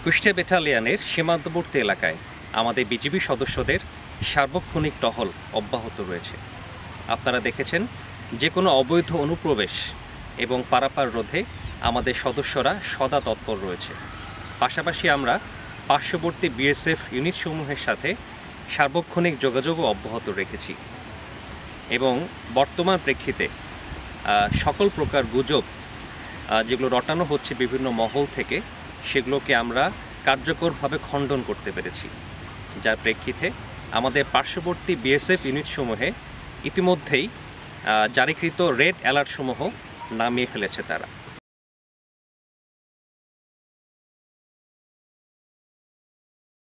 কুষ্টিয়া ব্যাটালিয়নের সীমান্তবর্তী এলাকায় আমাদের বিজিবি সদস্যদের সার্বক্ষণিক টহল অব্যাহত রয়েছে। আপনারা দেখেছেন যে কোনো অবৈধ অনুপ্রবেশ এবং পারাপার রোধে আমাদের সদস্যরা সদা তৎপর রয়েছে। পাশাপাশি আমরা পার্শ্ববর্তী বিএসএফ ইউনিটসমূহের সাথে সার্বক্ষণিক যোগাযোগও অব্যাহত রেখেছি এবং বর্তমান প্রেক্ষিতে সকল প্রকার গুজব যেগুলো রটানো হচ্ছে বিভিন্ন মহল থেকে সেগুলোকে আমরা কার্যকরভাবে খণ্ডন করতে পেরেছি, যার প্রেক্ষিতে আমাদের পার্শ্ববর্তী বিএসএফ ইউনিটসমূহে ইতিমধ্যেই জারিকৃত রেড অ্যালার্টসমূহ নামিয়ে ফেলেছে তারা।